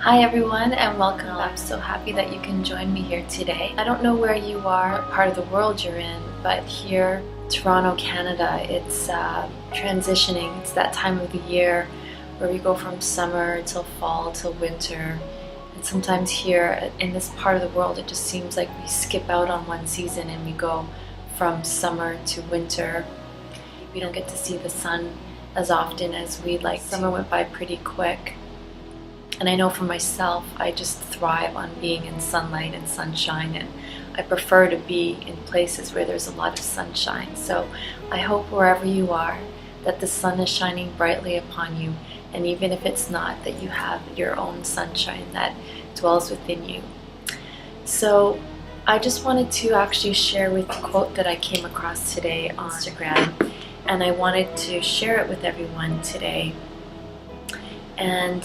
Hi everyone and welcome. I'm so happy that you can join me here today. I don't know where you are, what part of the world you're in, but here, Toronto, Canada, it's transitioning. It's that time of the year where we go from summer till fall till winter. And sometimes here in this part of the world, it just seems like we skip out on one season and we go from summer to winter. We don't get to see the sun as often as we'd like. Summer went by pretty quick. And I know for myself, I just thrive on being in sunlight and sunshine, and I prefer to be in places where there's a lot of sunshine. So I hope wherever you are, that the sun is shining brightly upon you, and even if it's not, that you have your own sunshine that dwells within you. So I just wanted to actually share with the quote that I came across today on Instagram, and I wanted to share it with everyone today. And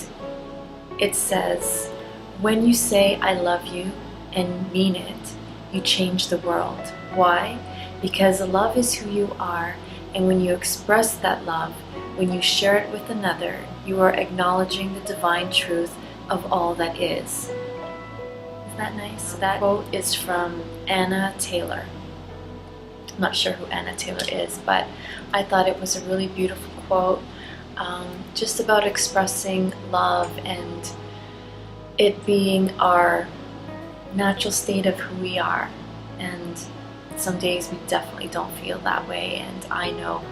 it says, when you say I love you and mean it, you change the world. Why? Because love is who you are, and when you express that love, when you share it with another, you are acknowledging the divine truth of all that is. Isn't that nice? That quote is from Anna Taylor. I'm not sure who Anna Taylor is, but I thought it was a really beautiful quote. Just about expressing love and it being our natural state of who we are. And some days we definitely don't feel that way, and I know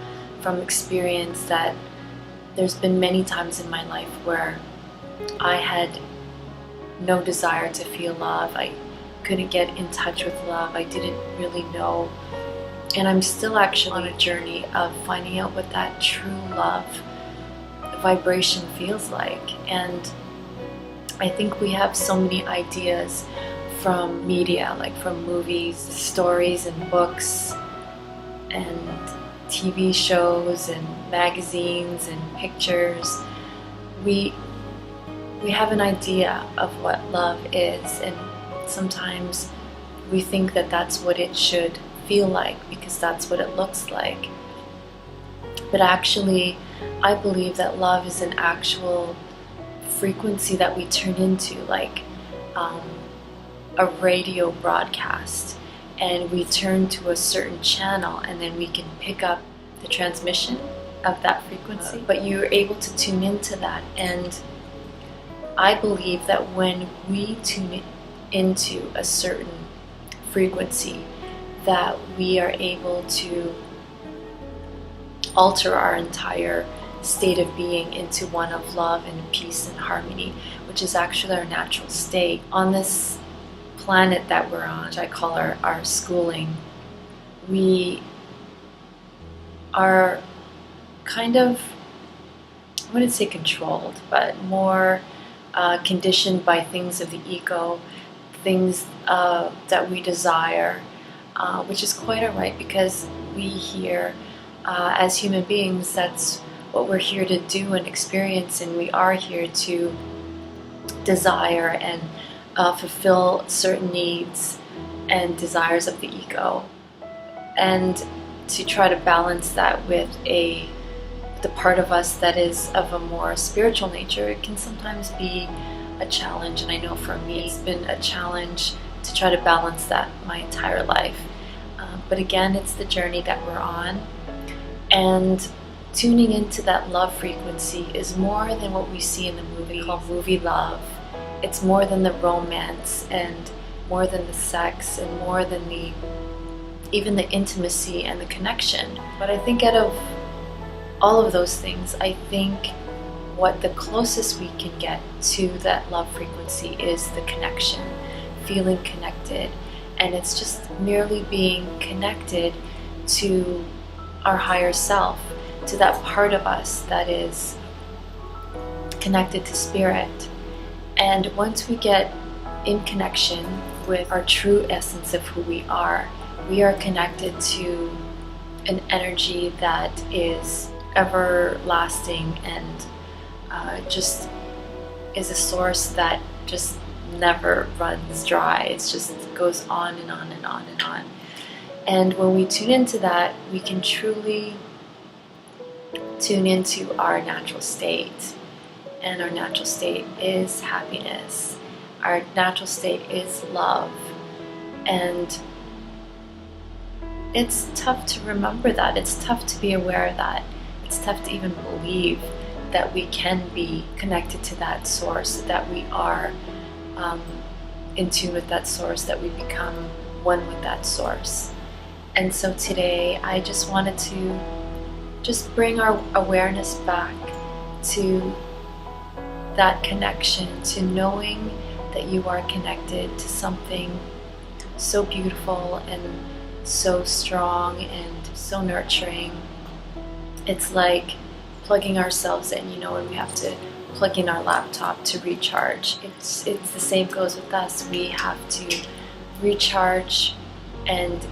from experience that there's been many times in my life where I had no desire to feel love. I couldn't get in touch with love. I didn't really know. And I'm still actually on a journey of finding out what that true love vibration feels like. And I think we have so many ideas from media, like from movies, stories and books and TV shows and magazines and pictures. We have an idea of what love is, and sometimes we think that that's what it should feel like because that's what it looks like. But actually, I believe that love is an actual frequency that we turn into, like a radio broadcast, and we turn to a certain channel and then we can pick up the transmission of that frequency, but you're able to tune into that. And I believe that when we tune into a certain frequency, that we are able to alter our entire state of being into one of love and peace and harmony, which is actually our natural state. On this planet that we're on, which I call our schooling, we are kind of, I wouldn't say controlled, but more conditioned by things of the ego, things that we desire, which is quite alright, because we here, as human beings, that's what we're here to do and experience, and we are here to desire and fulfill certain needs and desires of the ego, and to try to balance that with the part of us that is of a more spiritual nature. It can sometimes be a challenge, and I know for me it's been a challenge to try to balance that my entire life. But again, it's the journey that we're on, and tuning into that love frequency is more than what we see in the movie called movie love. It's more than the romance, and more than the sex, and more than even the intimacy and the connection. But I think out of all of those things, I think what the closest we can get to that love frequency is the connection, feeling connected. And it's just merely being connected to our higher self, to that part of us that is connected to spirit. And once we get in connection with our true essence of who we are connected to an energy that is everlasting and just is a source that just never runs dry. It just goes on and on and on and on. And when we tune into that, we can truly tune into our natural state. and our natural state is happiness. Our natural state is love. And it's tough to remember that. It's tough to be aware of that. It's tough to even believe that we can be connected to that source, that we are in tune with that source, that we become one with that source. And so today I just wanted to just bring our awareness back to that connection, to knowing that you are connected to something so beautiful and so strong and so nurturing. It's like plugging ourselves in, when we have to plug in our laptop to recharge. It's the same goes with us. We have to recharge and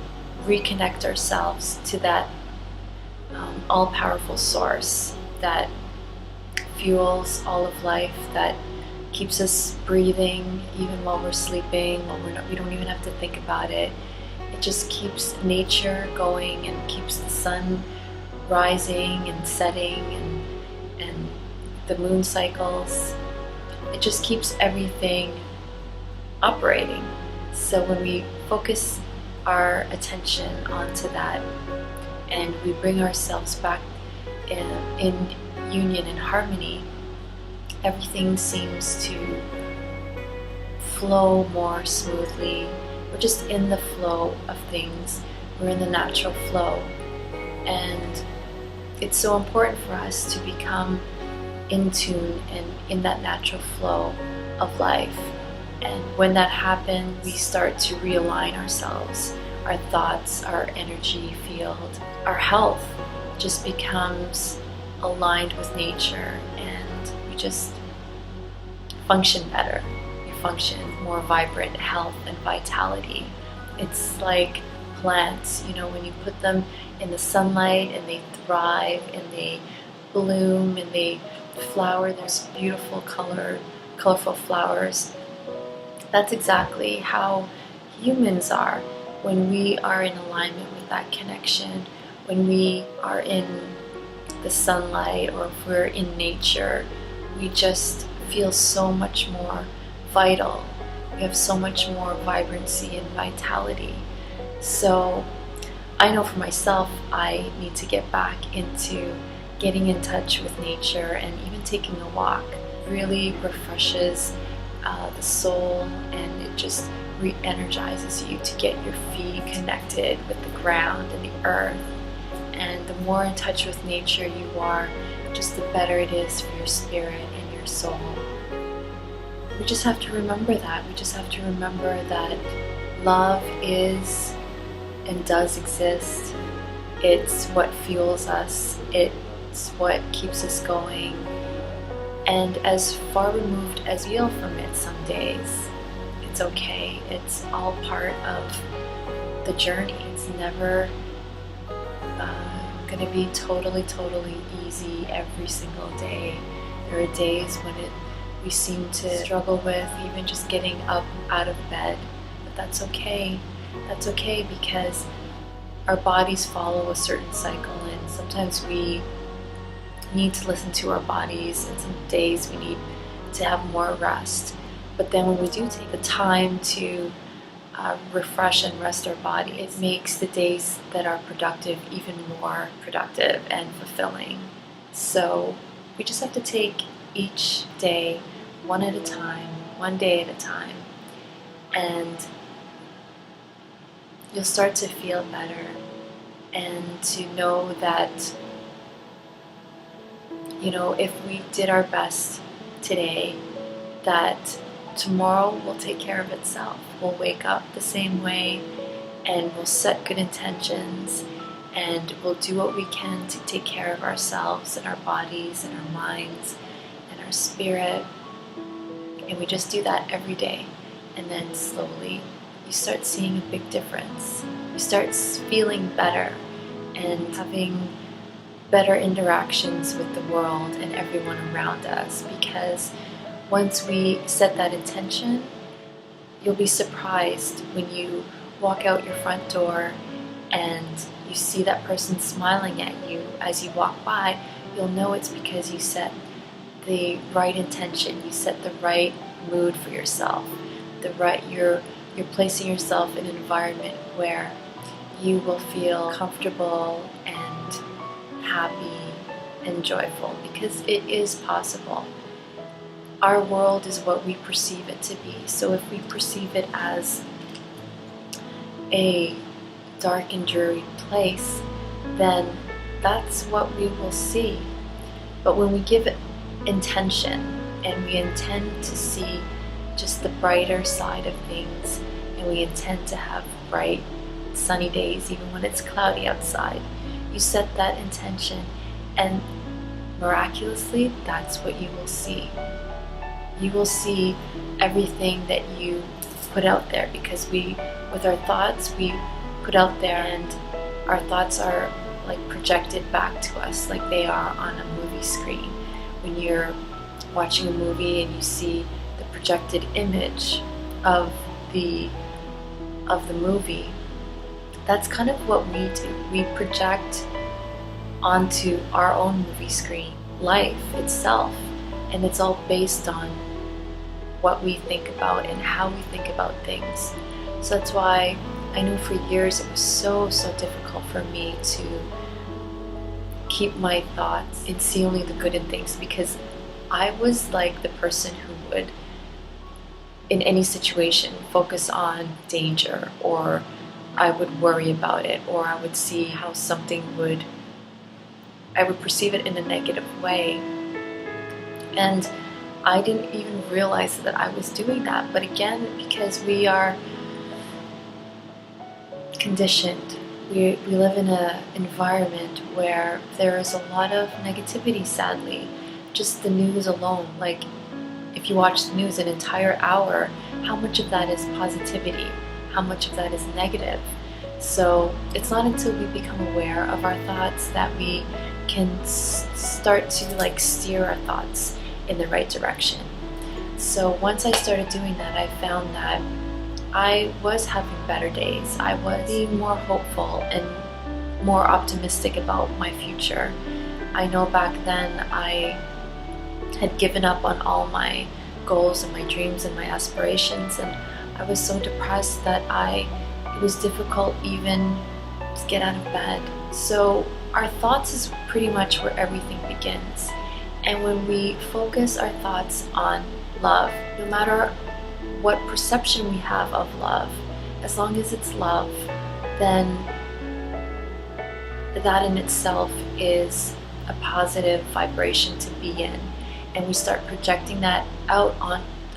reconnect ourselves to that all-powerful source that fuels all of life, that keeps us breathing even while we're sleeping, we don't even have to think about it. It just keeps nature going and keeps the sun rising and setting and the moon cycles. It just keeps everything operating. So when we focus our attention onto that and we bring ourselves back in union and harmony, everything seems to flow more smoothly. We're just in the flow of things. We're in the natural flow. And it's so important for us to become in tune and in that natural flow of life. And when that happens, we start to realign ourselves, our thoughts, our energy field, our health just becomes aligned with nature, and we just function better. We function more vibrant health and vitality. It's like plants, when you put them in the sunlight and they thrive and they bloom and they flower, those beautiful colorful flowers. That's exactly how humans are when we are in alignment with that connection, when we are in the sunlight or if we're in nature. We just feel so much more vital. We have so much more vibrancy and vitality. So I know for myself, I need to get back into getting in touch with nature, and even taking a walk really refreshes the soul, and it just re-energizes you to get your feet connected with the ground and the earth. And the more in touch with nature you are, just the better it is for your spirit and your soul. We just have to remember that. We just have to remember that love is and does exist. It's what fuels us. It's what keeps us going. And as far removed as we are from it some days, it's okay. It's all part of the journey. It's never going to be totally easy every single day. There are days when we seem to struggle with even just getting up out of bed, but that's okay. That's okay, because our bodies follow a certain cycle, and sometimes we need to listen to our bodies, and some days we need to have more rest. But then when we do take the time to refresh and rest our body, it makes the days that are productive even more productive and fulfilling. So we just have to take each day one at a time, one day at a time, and you'll start to feel better, and to know that if we did our best today, that tomorrow will take care of itself. We'll wake up the same way, and we'll set good intentions, and we'll do what we can to take care of ourselves and our bodies and our minds and our spirit. And we just do that every day, and then slowly you start seeing a big difference. You start feeling better and having better interactions with the world and everyone around us, because once we set that intention, you'll be surprised when you walk out your front door and you see that person smiling at you as you walk by. You'll know it's because you set the right intention, you set the right mood for yourself, you're placing yourself in an environment where you will feel comfortable and happy and joyful, because it is possible. Our world is what we perceive it to be. So if we perceive it as a dark and dreary place, then that's what we will see. But when we give it intention and we intend to see just the brighter side of things, and we intend to have bright sunny days even when it's cloudy outside, you set that intention and miraculously that's what you will see. You will see everything that you put out there, because with our thoughts, we put out there and our thoughts are like projected back to us like they are on a movie screen. When you're watching a movie and you see the projected image of the movie, that's kind of what we do. We project onto our own movie screen life itself, and it's all based on what we think about and how we think about things. So that's why I know for years it was so difficult for me to keep my thoughts and see only the good in things, because I was like the person who would, in any situation, focus on danger, or I would worry about it, or I would see how something I would perceive it in a negative way. And I didn't even realize that I was doing that. But again, because we are conditioned, we live in an environment where there is a lot of negativity, sadly. Just the news alone, like if you watch the news an entire hour, how much of that is positivity? How much of that is negative? So it's not until we become aware of our thoughts that we can start to steer our thoughts in the right direction. So once I started doing that, I found that I was having better days. I was being more hopeful and more optimistic about my future. I know back then I had given up on all my goals and my dreams and my aspirations, and I was so depressed that it was difficult even to get out of bed. So our thoughts is pretty much where everything begins. And when we focus our thoughts on love, no matter what perception we have of love, as long as it's love, then that in itself is a positive vibration to be in. And we start projecting that out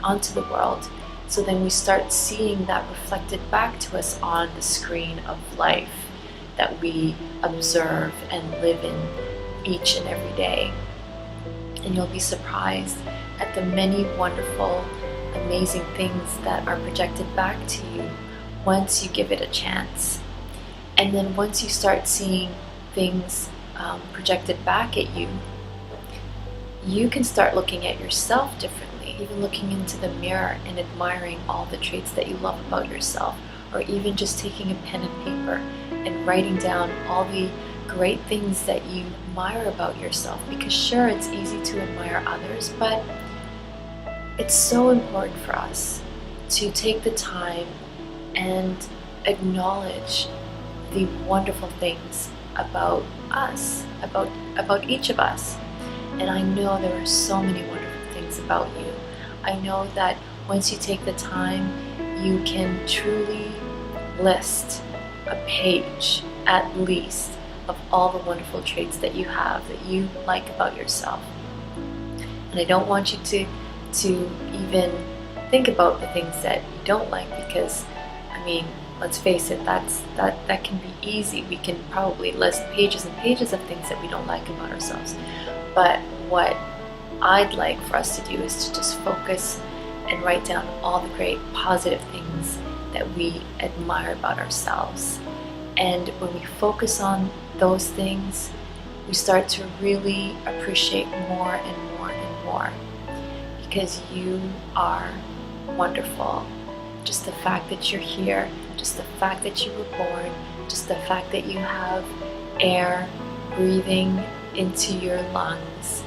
onto the world. So then we start seeing that reflected back to us on the screen of life that we observe and live in each and every day. And you'll be surprised at the many wonderful, amazing things that are projected back to you once you give it a chance. And then once you start seeing things projected back at you, you can start looking at yourself differently, even looking into the mirror and admiring all the traits that you love about yourself, or even just taking a pen and paper and writing down all the great things that you admire about yourself. Because sure, it's easy to admire others, but it's so important for us to take the time and acknowledge the wonderful things about us, about each of us. And I know there are so many wonderful things about you. I know that once you take the time, you can truly list a page at least of all the wonderful traits that you have, that you like about yourself. And I don't want you to even think about the things that you don't like, because I mean, let's face it, that can be easy. We can probably list pages and pages of things that we don't like about ourselves. But what I'd like for us to do is to just focus and write down all the great positive things that we admire about ourselves. And when we focus on those things, we start to really appreciate more and more and more, because you are wonderful. Just the fact that you're here, just the fact that you were born, just the fact that you have air breathing into your lungs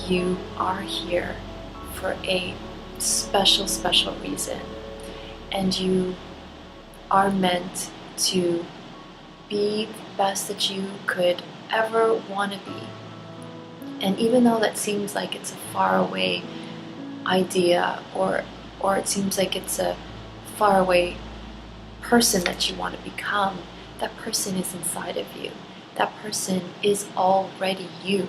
you are here for a special, special reason. And you are meant to be the best that you could ever want to be. And even though that seems like it's a faraway idea, or it seems like it's a faraway person that you want to become, that person is inside of you. That person is already you.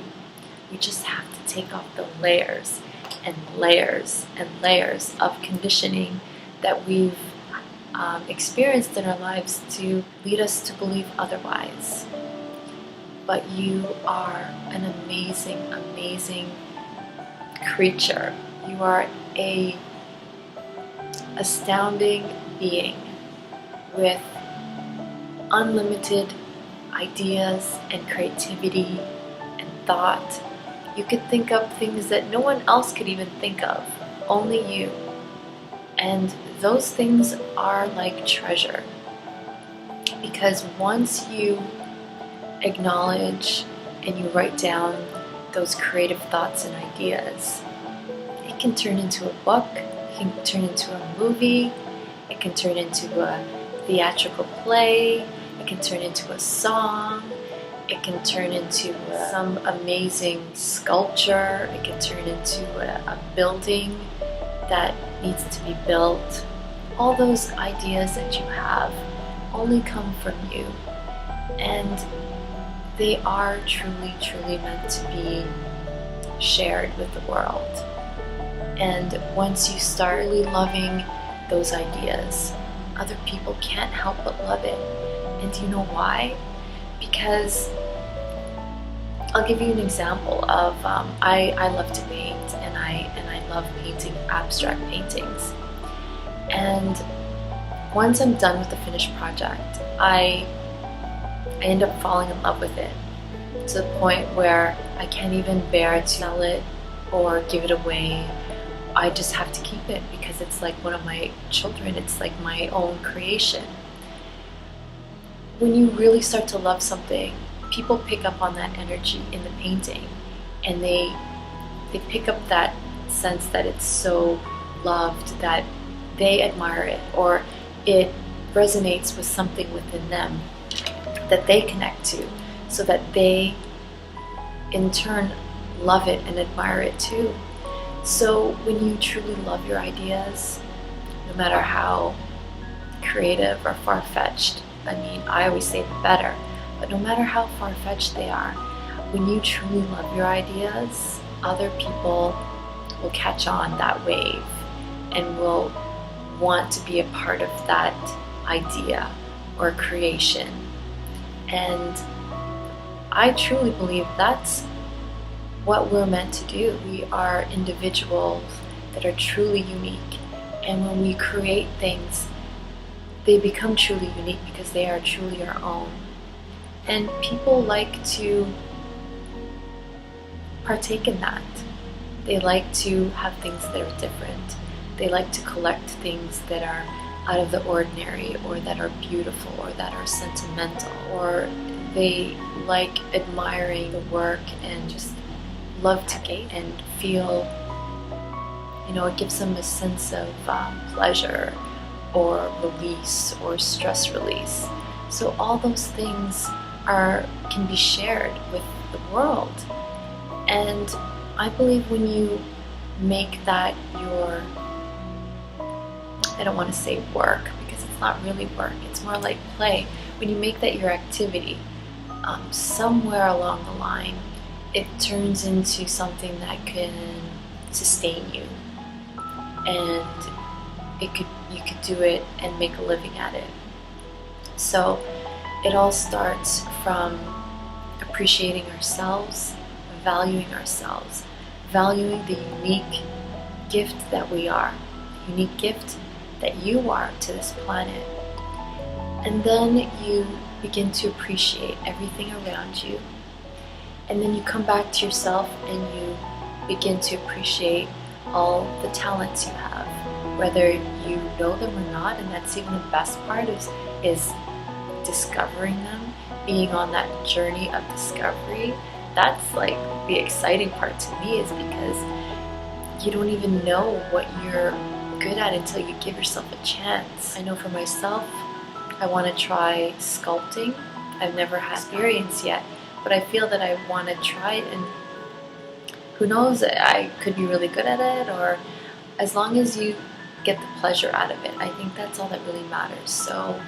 We just have to take off the layers and layers and layers of conditioning that we've experienced in our lives to lead us to believe otherwise. But you are an amazing, amazing creature. You are a astounding being with unlimited ideas and creativity and thought. You could think up things that no one else could even think of, only you. And those things are like treasure, because once you acknowledge and you write down those creative thoughts and ideas, it can turn into a book, it can turn into a movie, it can turn into a theatrical play, it can turn into a song, it can turn into some amazing sculpture, it can turn into a building that needs to be built. All those ideas that you have only come from you, and they are truly, truly meant to be shared with the world. And once you start really loving those ideas, other people can't help but love it. And do you know why? Because I'll give you an example of I love to paint, and I love painting abstract paintings. And once I'm done with the finished project, I end up falling in love with it to the point where I can't even bear to sell it or give it away. I just have to keep it because it's like one of my children. It's like my own creation. When you really start to love something, people pick up on that energy in the painting, and they pick up that sense that it's so loved that they admire it, or it resonates with something within them that they connect to, so that they in turn love it and admire it too. So when you truly love your ideas, no matter how creative or far-fetched, I mean, I always say the better, but no matter how far-fetched they are, when you truly love your ideas, other people will catch on that wave and will want to be a part of that idea or creation. And I truly believe that's what we're meant to do. We are individuals that are truly unique, and when we create things, they become truly unique because they are truly our own. And people like to partake in that. They like to have things that are different. They like to collect things that are out of the ordinary, or that are beautiful, or that are sentimental, or they like admiring the work and just love to get and feel, it gives them a sense of pleasure or release or stress release. So all those things can be shared with the world. And I believe when you make that your, I don't want to say work because it's not really work, it's more like play. When you make that your activity, somewhere along the line, it turns into something that can sustain you, and you could do it and make a living at it. So it all starts from appreciating ourselves, valuing the unique gift that we are, unique gift that you are to this planet. And then you begin to appreciate everything around you. And then you come back to yourself and you begin to appreciate all the talents you have, whether you know them or not. And that's even the best part is discovering them, being on that journey of discovery, that's like the exciting part to me, is because you don't even know what you're good at until you give yourself a chance. I know for myself, I want to try sculpting. I've never had experience yet, but I feel that I want to try it, and who knows, I could be really good at it, or as long as you get the pleasure out of it, I think that's all that really matters. So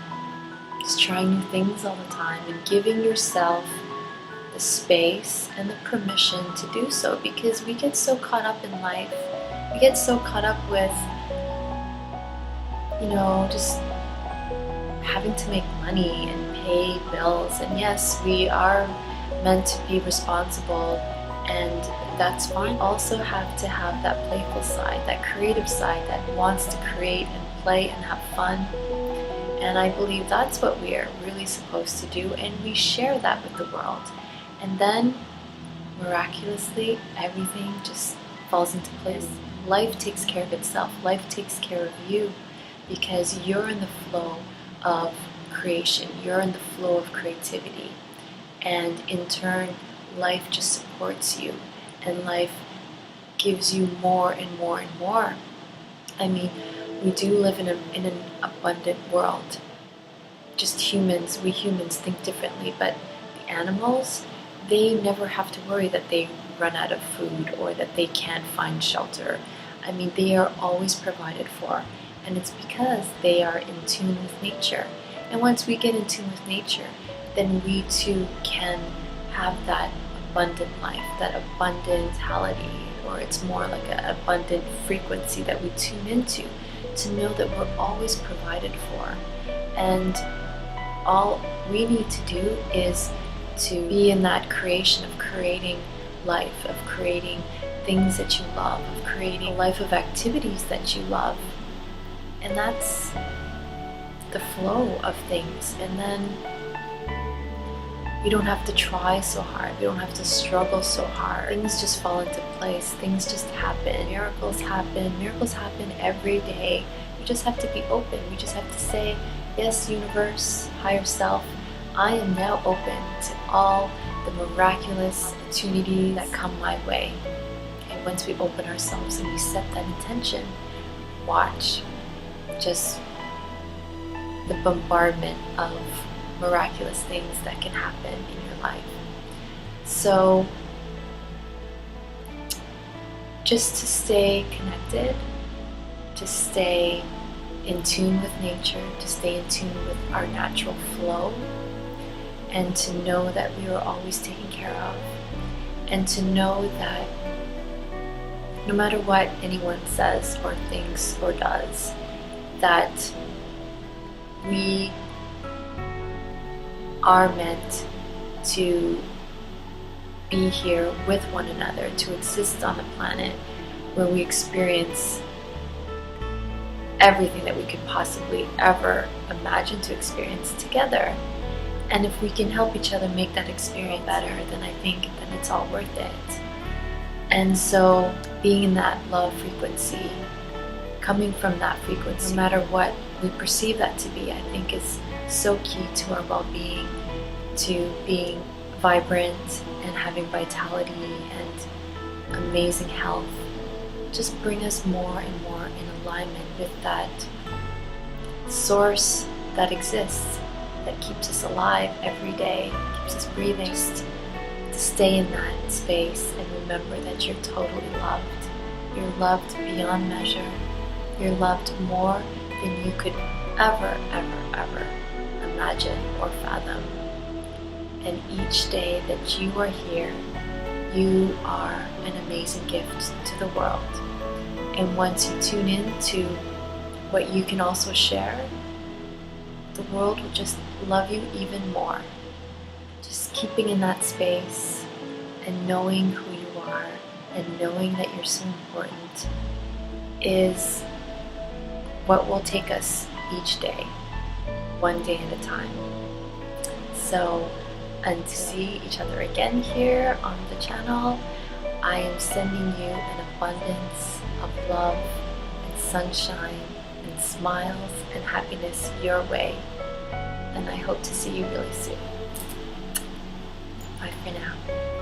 just trying new things all the time and giving yourself the space and the permission to do so, because we get so caught up in life. We get so caught up with, just having to make money and pay bills. And yes, we are meant to be responsible, and that's fine. Also have to have that playful side, that creative side that wants to create and play and have fun. And I believe that's what we are really supposed to do, and we share that with the world. And then, miraculously, everything just falls into place. Life takes care of itself. Life takes care of you, because you're in the flow of creation. You're in the flow of creativity. And in turn, life just supports you, and life gives you more and more and more. I mean, we do live in an abundant world. Just humans, we humans think differently, but the animals, they never have to worry that they run out of food or that they can't find shelter. I mean, they are always provided for, and it's because they are in tune with nature. And once we get in tune with nature, then we too can have that abundant life, that abundant mentality, or it's more like an abundant frequency that we tune into, to know that we're always provided for. And all we need to do is to be in that creation of creating life, of creating things that you love, of creating a life of activities that you love. And that's the flow of things. And then we don't have to try so hard. We don't have to struggle so hard. Things just fall into place. Things just happen. Miracles happen. Miracles happen every day. We just have to be open. We just have to say, yes, universe, higher self, I am now open to all the miraculous opportunities that come my way. And once we open ourselves and we set that intention, watch just the bombardment of miraculous things that can happen in your life. So just to stay connected, to stay in tune with nature, to stay in tune with our natural flow, and to know that we are always taken care of, and to know that no matter what anyone says or thinks or does, that we are meant to be here with one another, to exist on the planet where we experience everything that we could possibly ever imagine to experience together. And if we can help each other make that experience better, then I think that it's all worth it. And so being in that love frequency, coming from that frequency, no matter what we perceive that to be, I think is so key to our well-being, to being vibrant and having vitality and amazing health. Just bring us more and more in alignment with that source that exists, that keeps us alive every day, keeps us breathing. Just to stay in that space and remember that you're totally loved. You're loved beyond measure. You're loved more than you could ever, ever, ever imagine or fathom. And each day that you are here, you are an amazing gift to the world. And once you tune in to what you can also share, the world will just love you even more. Just keeping in that space and knowing who you are and knowing that you're so important is what will take us each day, one day at a time. So, and to see each other again here on the channel, I am sending you an abundance of love and sunshine and smiles and happiness your way. And I hope to see you really soon. Bye for now.